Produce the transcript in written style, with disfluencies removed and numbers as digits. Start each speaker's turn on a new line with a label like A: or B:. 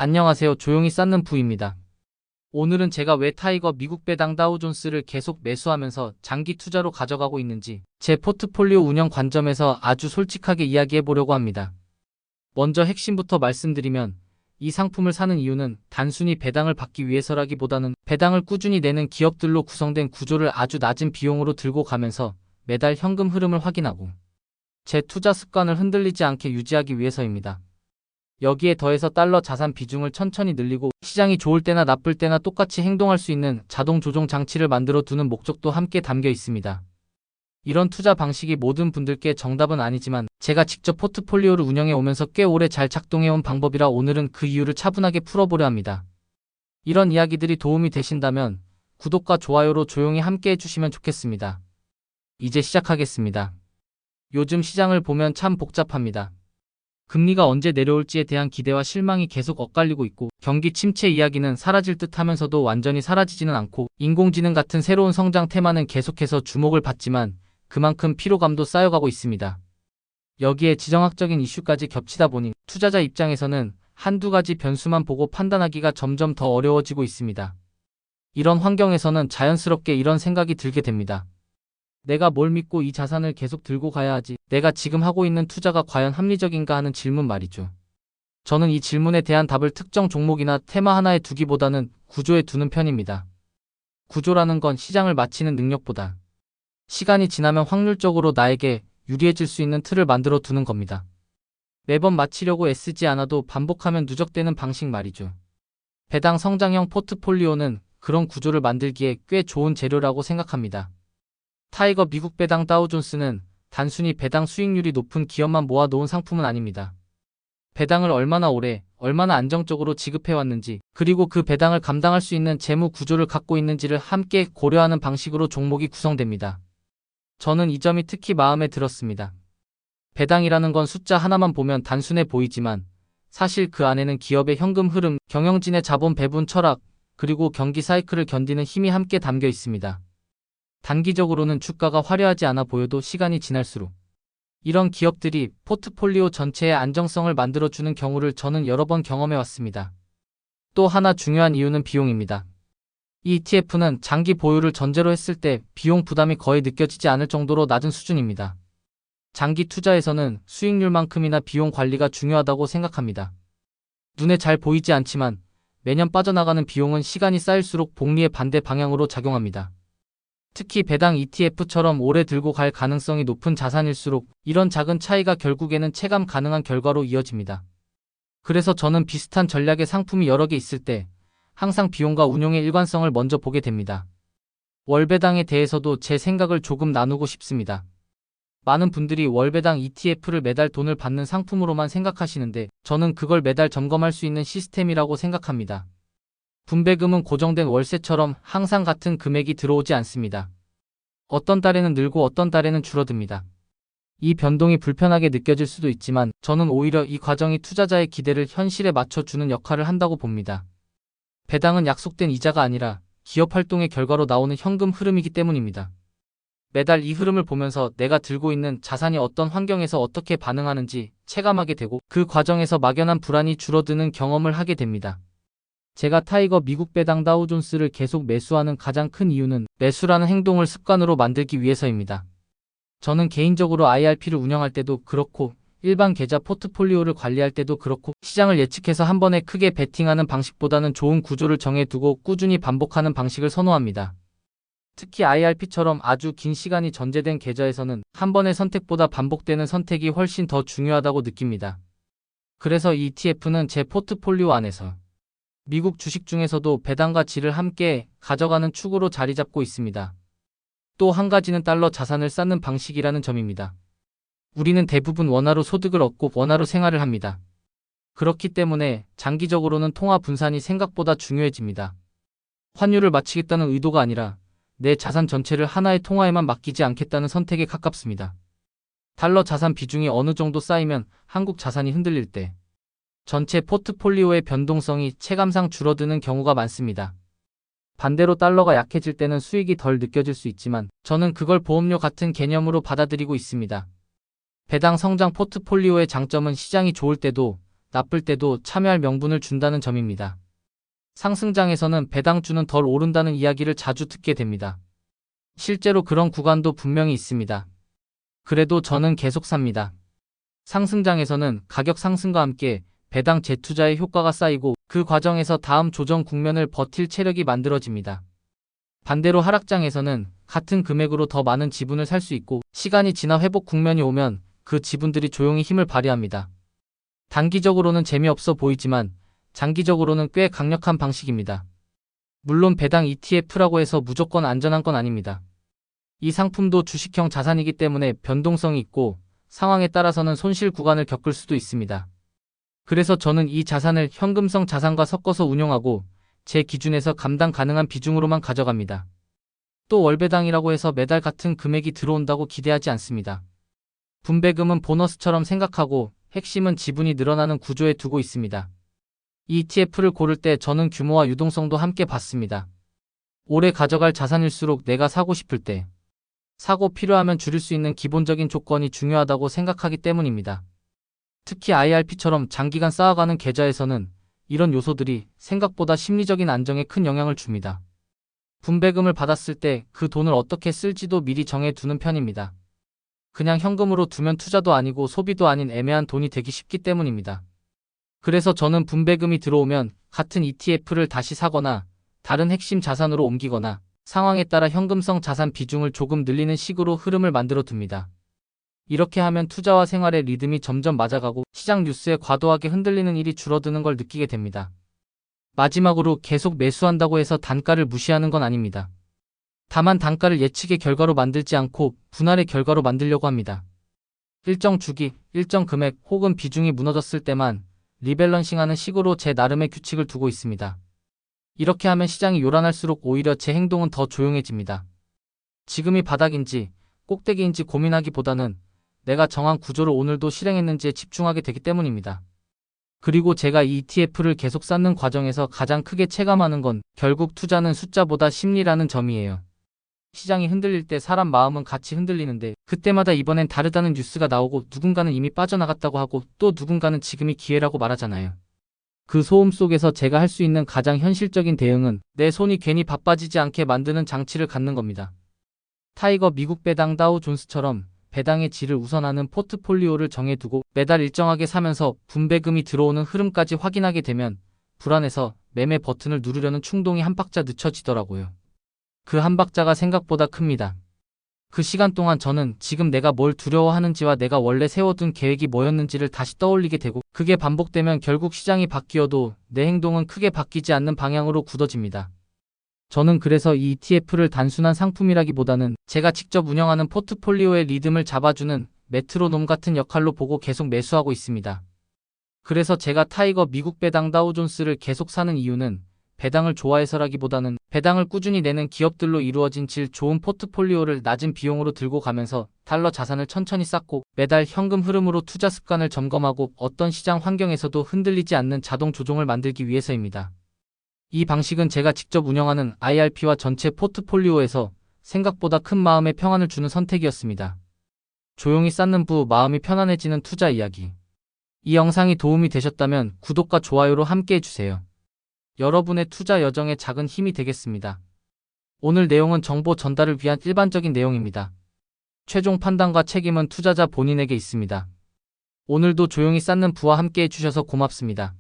A: 안녕하세요. 조용히 쌓는 부입니다. 오늘은 제가 왜 타이거 미국 배당 다우존스를 계속 매수하면서 장기 투자로 가져가고 있는지 제 포트폴리오 운영 관점에서 아주 솔직하게 이야기해 보려고 합니다. 먼저 핵심부터 말씀드리면 이 상품을 사는 이유는 단순히 배당을 받기 위해서라기보다는 배당을 꾸준히 내는 기업들로 구성된 구조를 아주 낮은 비용으로 들고 가면서 매달 현금 흐름을 확인하고 제 투자 습관을 흔들리지 않게 유지하기 위해서입니다. 여기에 더해서 달러 자산 비중을 천천히 늘리고 시장이 좋을 때나 나쁠 때나 똑같이 행동할 수 있는 자동 조종 장치를 만들어 두는 목적도 함께 담겨 있습니다. 이런 투자 방식이 모든 분들께 정답은 아니지만 제가 직접 포트폴리오를 운영해 오면서 꽤 오래 잘 작동해 온 방법이라 오늘은 그 이유를 차분하게 풀어보려 합니다. 이런 이야기들이 도움이 되신다면 구독과 좋아요로 조용히 함께 해주시면 좋겠습니다. 이제 시작하겠습니다. 요즘 시장을 보면 참 복잡합니다. 금리가 언제 내려올지에 대한 기대와 실망이 계속 엇갈리고 있고 경기 침체 이야기는 사라질 듯 하면서도 완전히 사라지지는 않고 인공지능 같은 새로운 성장 테마는 계속해서 주목을 받지만 그만큼 피로감도 쌓여가고 있습니다. 여기에 지정학적인 이슈까지 겹치다 보니 투자자 입장에서는 한두 가지 변수만 보고 판단하기가 점점 더 어려워지고 있습니다. 이런 환경에서는 자연스럽게 이런 생각이 들게 됩니다. 내가 뭘 믿고 이 자산을 계속 들고 가야 하지? 내가 지금 하고 있는 투자가 과연 합리적인가 하는 질문 말이죠. 저는 이 질문에 대한 답을 특정 종목이나 테마 하나에 두기보다는 구조에 두는 편입니다. 구조라는 건 시장을 맞히는 능력보다 시간이 지나면 확률적으로 나에게 유리해질 수 있는 틀을 만들어 두는 겁니다. 매번 맞히려고 애쓰지 않아도 반복하면 누적되는 방식 말이죠. 배당 성장형 포트폴리오는 그런 구조를 만들기에 꽤 좋은 재료라고 생각합니다. 타이거 미국 배당 다우존스는 단순히 배당 수익률이 높은 기업만 모아놓은 상품은 아닙니다. 배당을 얼마나 오래, 얼마나 안정적으로 지급해왔는지, 그리고 그 배당을 감당할 수 있는 재무 구조를 갖고 있는지를 함께 고려하는 방식으로 종목이 구성됩니다. 저는 이 점이 특히 마음에 들었습니다. 배당이라는 건 숫자 하나만 보면 단순해 보이지만 사실 그 안에는 기업의 현금 흐름, 경영진의 자본 배분 철학, 그리고 경기 사이클을 견디는 힘이 함께 담겨 있습니다. 단기적으로는 주가가 화려하지 않아 보여도 시간이 지날수록 이런 기업들이 포트폴리오 전체의 안정성을 만들어주는 경우를 저는 여러 번 경험해왔습니다. 또 하나 중요한 이유는 비용입니다. 이 ETF는 장기 보유를 전제로 했을 때 비용 부담이 거의 느껴지지 않을 정도로 낮은 수준입니다. 장기 투자에서는 수익률만큼이나 비용 관리가 중요하다고 생각합니다. 눈에 잘 보이지 않지만 매년 빠져나가는 비용은 시간이 쌓일수록 복리의 반대 방향으로 작용합니다. 특히 배당 ETF처럼 오래 들고 갈 가능성이 높은 자산일수록 이런 작은 차이가 결국에는 체감 가능한 결과로 이어집니다. 그래서 저는 비슷한 전략의 상품이 여러 개 있을 때 항상 비용과 운용의 일관성을 먼저 보게 됩니다. 월배당에 대해서도 제 생각을 조금 나누고 싶습니다. 많은 분들이 월배당 ETF를 매달 돈을 받는 상품으로만 생각하시는데 저는 그걸 매달 점검할 수 있는 시스템이라고 생각합니다. 분배금은 고정된 월세처럼 항상 같은 금액이 들어오지 않습니다. 어떤 달에는 늘고 어떤 달에는 줄어듭니다. 이 변동이 불편하게 느껴질 수도 있지만 저는 오히려 이 과정이 투자자의 기대를 현실에 맞춰주는 역할을 한다고 봅니다. 배당은 약속된 이자가 아니라 기업 활동의 결과로 나오는 현금 흐름이기 때문입니다. 매달 이 흐름을 보면서 내가 들고 있는 자산이 어떤 환경에서 어떻게 반응하는지 체감하게 되고 그 과정에서 막연한 불안이 줄어드는 경험을 하게 됩니다. 제가 타이거 미국 배당 다우존스를 계속 매수하는 가장 큰 이유는 매수라는 행동을 습관으로 만들기 위해서입니다. 저는 개인적으로 IRP를 운영할 때도 그렇고 일반 계좌 포트폴리오를 관리할 때도 그렇고 시장을 예측해서 한 번에 크게 베팅하는 방식보다는 좋은 구조를 정해두고 꾸준히 반복하는 방식을 선호합니다. 특히 IRP처럼 아주 긴 시간이 전제된 계좌에서는 한 번의 선택보다 반복되는 선택이 훨씬 더 중요하다고 느낍니다. 그래서 이 ETF는 제 포트폴리오 안에서 미국 주식 중에서도 배당과 질을 함께 가져가는 축으로 자리 잡고 있습니다. 또 한 가지는 달러 자산을 쌓는 방식이라는 점입니다. 우리는 대부분 원화로 소득을 얻고 원화로 생활을 합니다. 그렇기 때문에 장기적으로는 통화 분산이 생각보다 중요해집니다. 환율을 맞추겠다는 의도가 아니라 내 자산 전체를 하나의 통화에만 맡기지 않겠다는 선택에 가깝습니다. 달러 자산 비중이 어느 정도 쌓이면 한국 자산이 흔들릴 때 전체 포트폴리오의 변동성이 체감상 줄어드는 경우가 많습니다. 반대로 달러가 약해질 때는 수익이 덜 느껴질 수 있지만 저는 그걸 보험료 같은 개념으로 받아들이고 있습니다. 배당 성장 포트폴리오의 장점은 시장이 좋을 때도 나쁠 때도 참여할 명분을 준다는 점입니다. 상승장에서는 배당주는 덜 오른다는 이야기를 자주 듣게 됩니다. 실제로 그런 구간도 분명히 있습니다. 그래도 저는 계속 삽니다. 상승장에서는 가격 상승과 함께 배당 재투자의 효과가 쌓이고 그 과정에서 다음 조정 국면을 버틸 체력이 만들어집니다. 반대로 하락장에서는 같은 금액으로 더 많은 지분을 살 수 있고 시간이 지나 회복 국면이 오면 그 지분들이 조용히 힘을 발휘합니다. 단기적으로는 재미없어 보이지만 장기적으로는 꽤 강력한 방식입니다. 물론 배당 ETF라고 해서 무조건 안전한 건 아닙니다. 이 상품도 주식형 자산이기 때문에 변동성이 있고 상황에 따라서는 손실 구간을 겪을 수도 있습니다. 그래서 저는 이 자산을 현금성 자산과 섞어서 운용하고 제 기준에서 감당 가능한 비중으로만 가져갑니다. 또 월배당이라고 해서 매달 같은 금액이 들어온다고 기대하지 않습니다. 분배금은 보너스처럼 생각하고 핵심은 지분이 늘어나는 구조에 두고 있습니다. ETF를 고를 때 저는 규모와 유동성도 함께 봤습니다. 오래 가져갈 자산일수록 내가 사고 싶을 때 사고 필요하면 줄일 수 있는 기본적인 조건이 중요하다고 생각하기 때문입니다. 특히 IRP처럼 장기간 쌓아가는 계좌에서는 이런 요소들이 생각보다 심리적인 안정에 큰 영향을 줍니다. 분배금을 받았을 때 그 돈을 어떻게 쓸지도 미리 정해두는 편입니다. 그냥 현금으로 두면 투자도 아니고 소비도 아닌 애매한 돈이 되기 쉽기 때문입니다. 그래서 저는 분배금이 들어오면 같은 ETF를 다시 사거나 다른 핵심 자산으로 옮기거나 상황에 따라 현금성 자산 비중을 조금 늘리는 식으로 흐름을 만들어 둡니다. 이렇게 하면 투자와 생활의 리듬이 점점 맞아가고 시장 뉴스에 과도하게 흔들리는 일이 줄어드는 걸 느끼게 됩니다. 마지막으로 계속 매수한다고 해서 단가를 무시하는 건 아닙니다. 다만 단가를 예측의 결과로 만들지 않고 분할의 결과로 만들려고 합니다. 일정 주기, 일정 금액 혹은 비중이 무너졌을 때만 리밸런싱하는 식으로 제 나름의 규칙을 두고 있습니다. 이렇게 하면 시장이 요란할수록 오히려 제 행동은 더 조용해집니다. 지금이 바닥인지 꼭대기인지 고민하기보다는 내가 정한 구조를 오늘도 실행했는지에 집중하게 되기 때문입니다. 그리고 제가 이 ETF를 계속 쌓는 과정에서 가장 크게 체감하는 건 결국 투자는 숫자보다 심리라는 점이에요. 시장이 흔들릴 때 사람 마음은 같이 흔들리는데 그때마다 이번엔 다르다는 뉴스가 나오고 누군가는 이미 빠져나갔다고 하고 또 누군가는 지금이 기회라고 말하잖아요. 그 소음 속에서 제가 할 수 있는 가장 현실적인 대응은 내 손이 괜히 바빠지지 않게 만드는 장치를 갖는 겁니다. 타이거 미국 배당 다우 존스처럼 배당의 질을 우선하는 포트폴리오를 정해두고 매달 일정하게 사면서 분배금이 들어오는 흐름까지 확인하게 되면 불안해서 매매 버튼을 누르려는 충동이 한 박자 늦춰지더라고요. 그 한 박자가 생각보다 큽니다. 그 시간 동안 저는 지금 내가 뭘 두려워하는지와 내가 원래 세워둔 계획이 뭐였는지를 다시 떠올리게 되고 그게 반복되면 결국 시장이 바뀌어도 내 행동은 크게 바뀌지 않는 방향으로 굳어집니다. 저는 그래서 이 ETF를 단순한 상품이라기보다는 제가 직접 운영하는 포트폴리오의 리듬을 잡아주는 메트로놈 같은 역할로 보고 계속 매수하고 있습니다. 그래서 제가 타이거 미국 배당 다우존스를 계속 사는 이유는 배당을 좋아해서라기보다는 배당을 꾸준히 내는 기업들로 이루어진 질 좋은 포트폴리오를 낮은 비용으로 들고 가면서 달러 자산을 천천히 쌓고 매달 현금 흐름으로 투자 습관을 점검하고 어떤 시장 환경에서도 흔들리지 않는 자동 조종을 만들기 위해서입니다. 이 방식은 제가 직접 운영하는 IRP와 전체 포트폴리오에서 생각보다 큰 마음의 평안을 주는 선택이었습니다. 조용히 쌓는 부 마음이 편안해지는 투자 이야기. 이 영상이 도움이 되셨다면 구독과 좋아요로 함께 해주세요. 여러분의 투자 여정에 작은 힘이 되겠습니다. 오늘 내용은 정보 전달을 위한 일반적인 내용입니다. 최종 판단과 책임은 투자자 본인에게 있습니다. 오늘도 조용히 쌓는 부와 함께 해주셔서 고맙습니다.